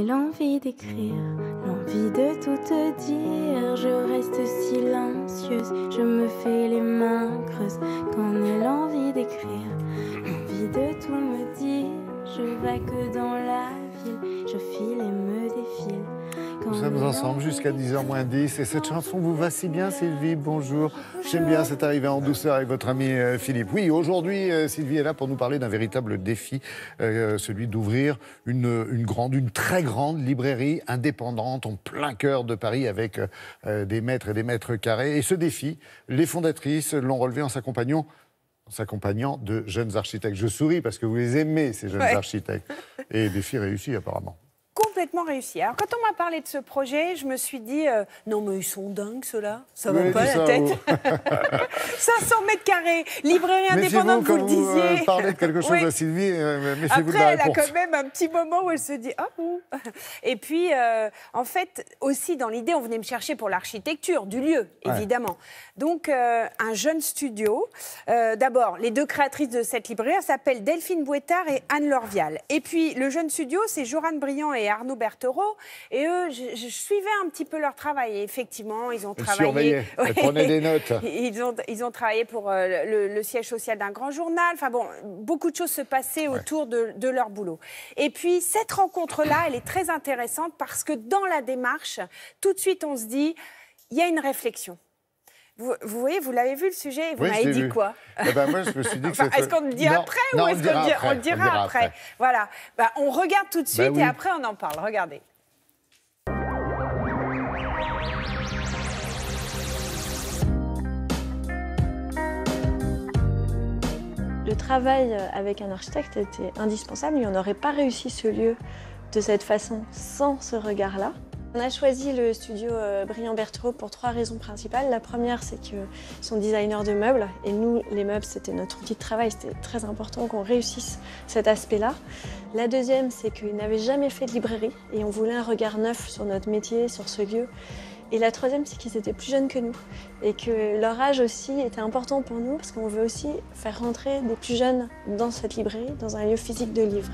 l'envie d'écrire, l'envie de tout te dire. Je reste silencieuse, je me fais les mains creuses. Quand est l'envie d'écrire, l'envie de tout me dire. Je vague dans la ville, je file et me défile. Nous sommes ensemble jusqu'à 10h moins 10 et cette chanson vous va si bien, Sylvie, bonjour. J'aime bien cette arrivée en douceur avec votre ami Philippe. Oui, aujourd'hui, Sylvie est là pour nous parler d'un véritable défi, celui d'ouvrir une très grande librairie indépendante en plein cœur de Paris avec des mètres et des mètres carrés. Et ce défi, les fondatrices l'ont relevé en s'accompagnant de jeunes architectes. Je souris parce que vous les aimez, ces jeunes architectes. Et défi réussi, apparemment. Complètement réussi. Alors, quand on m'a parlé de ce projet, je me suis dit non, mais ils sont dingues, ceux-là. Ça va pas la tête. 500 mètres carrés, librairie indépendante, vous le disiez. Vous parlez de quelque chose à Sylvie, méfiez-vous de Après, la elle a réponse. quand même un petit moment où elle se dit ah bon. Et puis, en fait, aussi dans l'idée, on venait me chercher pour l'architecture du lieu, évidemment. Donc, un jeune studio. D'abord, les deux créatrices de cette librairie s'appellent Delphine Bouettard et Anne-Laure Vial. Et puis, le jeune studio, c'est Joran Briand et Arnaud Berthereau. Et eux, je suivais un petit peu leur travail. Et effectivement, ils ont travaillé. Elles prenaient des notes. Ils ont travaillé pour le siège social d'un grand journal. Enfin bon, beaucoup de choses se passaient autour de leur boulot. Et puis, cette rencontre-là, elle est très intéressante parce que dans la démarche, tout de suite, on se dit, il y a une réflexion. Vous voyez, vous l'avez vu le sujet et vous m'avez dit quoi? Moi, je me suis dit que est-ce qu'on le dit après ou est-ce qu'on le dira après? Voilà. On regarde tout de suite et après, on en parle. Regardez. Le travail avec un architecte était indispensable. On n'aurait pas réussi ce lieu de cette façon sans ce regard-là. On a choisi le studio Briand-Berthereau pour 3 raisons principales. La première, c'est qu'ils sont designers de meubles. Et nous, les meubles, c'était notre outil de travail. C'était très important qu'on réussisse cet aspect-là. La deuxième, c'est qu'ils n'avaient jamais fait de librairie. Et on voulait un regard neuf sur notre métier, sur ce lieu. Et la troisième, c'est qu'ils étaient plus jeunes que nous. Et que leur âge aussi était important pour nous, parce qu'on veut aussi faire rentrer des plus jeunes dans cette librairie, dans un lieu physique de livres.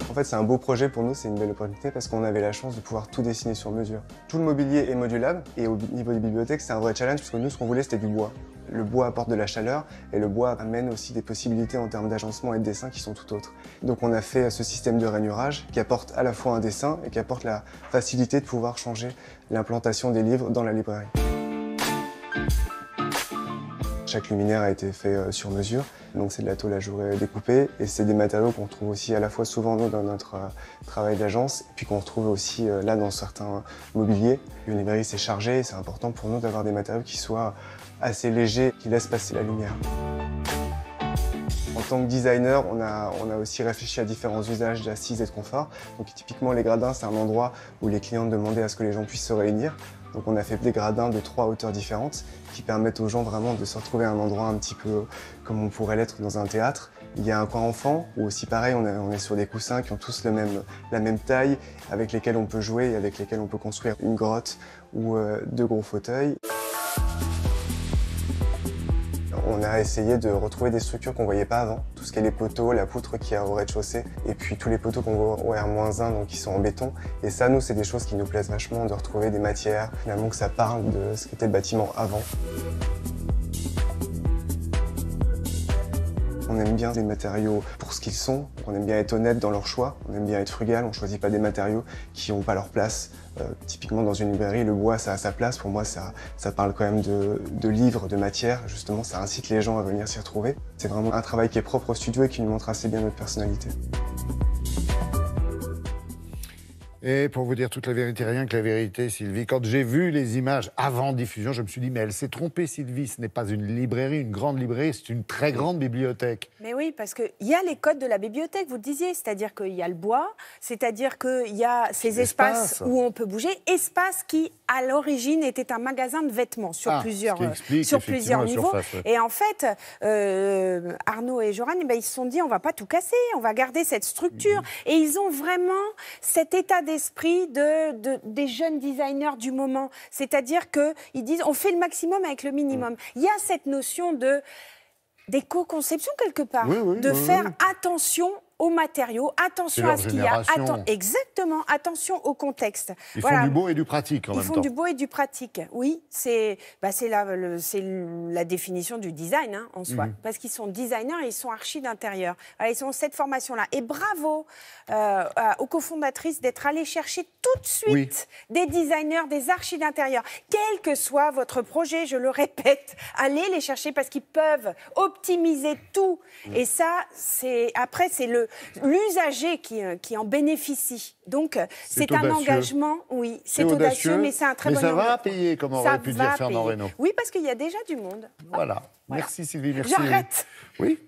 En fait, c'est un beau projet pour nous, c'est une belle opportunité parce qu'on avait la chance de pouvoir tout dessiner sur mesure. Tout le mobilier est modulable et au niveau des bibliothèques, c'est un vrai challenge parce que nous, ce qu'on voulait, c'était du bois. Le bois apporte de la chaleur et le bois amène aussi des possibilités en termes d'agencement et de dessin qui sont tout autres. Donc on a fait ce système de rainurage qui apporte à la fois un dessin et qui apporte la facilité de pouvoir changer l'implantation des livres dans la librairie. Chaque luminaire a été fait sur mesure, donc c'est de la tôle à jour découpée et c'est des matériaux qu'on trouve aussi à la fois souvent nous, dans notre travail d'agence et puis qu'on retrouve aussi là dans certains mobiliers. Une librairie c'est chargé et c'est important pour nous d'avoir des matériaux qui soient assez légers, qui laissent passer la lumière. En tant que designer, on a aussi réfléchi à différents usages d'assises et de confort. Donc typiquement les gradins, c'est un endroit où les clients demandaient à ce que les gens puissent se réunir. Donc on a fait des gradins de 3 hauteurs différentes qui permettent aux gens vraiment de se retrouver à un endroit un petit peu comme on pourrait l'être dans un théâtre. Il y a un coin enfant où aussi pareil, on est sur des coussins qui ont tous la même taille, avec lesquels on peut jouer et avec lesquels on peut construire une grotte ou 2 gros fauteuils. On a essayé de retrouver des structures qu'on ne voyait pas avant. Tout ce qui est les poteaux, la poutre qui est au rez-de-chaussée, et puis tous les poteaux qu'on voit au R-1, donc qui sont en béton. Et ça, nous, c'est des choses qui nous plaisent vachement, de retrouver des matières, finalement que ça parle de ce qu'était le bâtiment avant. On aime bien les matériaux pour ce qu'ils sont, on aime bien être honnête dans leur choix, on aime bien être frugal, on ne choisit pas des matériaux qui n'ont pas leur place. Typiquement dans une librairie, le bois ça a sa place, pour moi ça parle quand même de livres, de matière, justement ça incite les gens à venir s'y retrouver. C'est vraiment un travail qui est propre au studio et qui nous montre assez bien notre personnalité. Et pour vous dire toute la vérité, rien que la vérité, Sylvie, quand j'ai vu les images avant diffusion, je me suis dit, mais elle s'est trompée, Sylvie, ce n'est pas une librairie, une grande librairie, c'est une très grande bibliothèque. Mais oui, parce qu'il y a les codes de la bibliothèque, vous le disiez, c'est-à-dire qu'il y a le bois, c'est-à-dire qu'il y a ces espaces où on peut bouger, espace qui, à l'origine, était un magasin de vêtements sur plusieurs niveaux. Et en fait, Arnaud et Joran, ils se sont dit, on ne va pas tout casser, on va garder cette structure. Et ils ont vraiment cet état d'esprit des jeunes designers du moment. C'est-à-dire qu'ils disent, on fait le maximum avec le minimum. Il y a cette notion d'éco-conception quelque part, faire attention aux matériaux, attention à ce qu'il y a. Exactement, attention au contexte. Ils font du beau et du pratique en même temps. Ils font du beau et du pratique, oui. C'est la définition du design en soi. Parce qu'ils sont designers et ils sont archi d'intérieur. Ils ont cette formation-là. Et bravo aux cofondatrices d'être allées chercher tout de suite des designers, des archis d'intérieur. Quel que soit votre projet, je le répète, allez les chercher parce qu'ils peuvent optimiser tout. Et ça, après, c'est l'usager qui en bénéficie. Donc, c'est un engagement, oui, c'est audacieux, mais c'est un très bon engagement. Mais ça va payer, comme aurait pu dire Fernand Reynaud. Oui, parce qu'il y a déjà du monde. Voilà. Merci Sylvie, merci. J'arrête. Oui.